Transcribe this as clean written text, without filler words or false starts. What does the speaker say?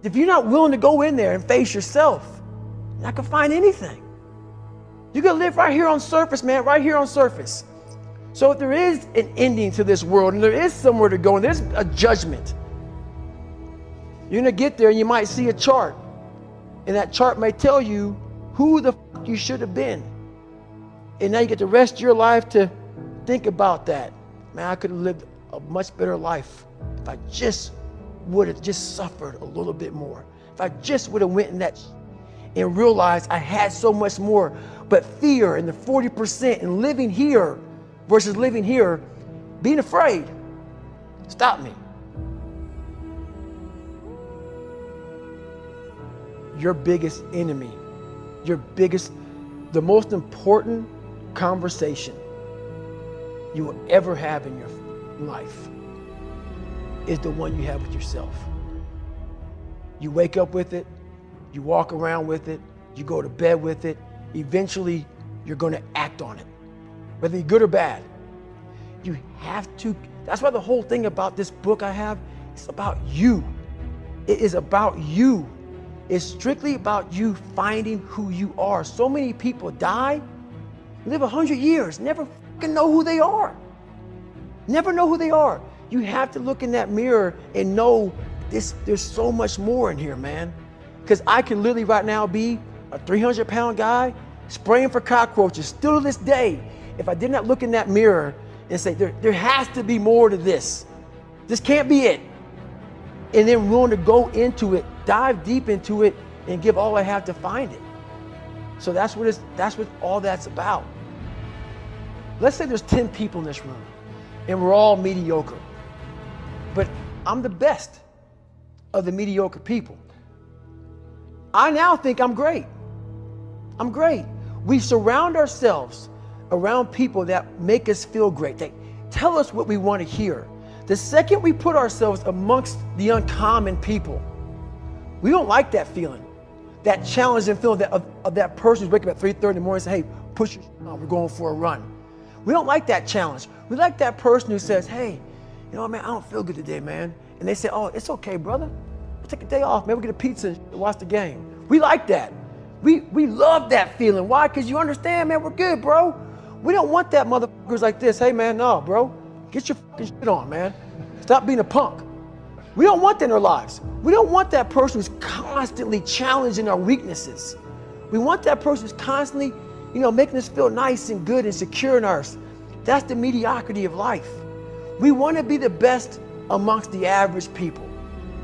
If you're not willing to go in there and face yourself, you're not gonna find anything. You're gonna live right here on surface, man, right here on surface. So if there is an ending to this world and there is somewhere to go and there's a judgment, you're gonna get there and you might see a chart. And that chart may tell you who the fuck you should have been. And now you get the rest of your life to think about that. Man, I could have lived a much better life if I just would have just suffered a little bit more. If I just would have went in that and realized I had so much more. But fear and the 40% and living here versus living here, being afraid, stopped me. Your biggest enemy, the most important conversation you will ever have in your life is the one you have with yourself. You wake up with it, you walk around with it, you go to bed with it. Eventually, you're going to act on it, whether you're good or bad. You have to. That's why the whole thing about this book I have, it's about you. It is about you. It's strictly about you finding who you are. So many people die, live 100 years, never fucking know who they are. Never know who they are. You have to look in that mirror and know there's so much more in here, man. Because I can literally right now be a 300-pound guy spraying for cockroaches still to this day. If I did not look in that mirror and say, there has to be more to this. This can't be it. And then willing to go into it, dive deep into it, and give all I have to find it. So that's what all that's about. Let's say there's 10 people in this room, and we're all mediocre. But I'm the best of the mediocre people. I now think I'm great. I'm great. We surround ourselves around people that make us feel great. They tell us what we want to hear. The second we put ourselves amongst the uncommon people, we don't like that feeling, that challenging feeling of that person who's waking up at 3:30 in the morning and say, hey, push your on, we're going for a run. We don't like that challenge. We like that person who says, hey, you know what, man, I don't feel good today, man. And they say, oh, it's okay, brother. We'll take a day off, man. We'll get a pizza and watch the game. We like that. We love that feeling. Why? Because you understand, man, we're good, bro. We don't want that motherfuckers like this. Hey, man, no, bro. Get your fucking shit on, man. Stop being a punk. We don't want that in our lives. We don't want that person who's constantly challenging our weaknesses. We want that person who's constantly, making us feel nice and good and secure in ours. That's the mediocrity of life. We want to be the best amongst the average people.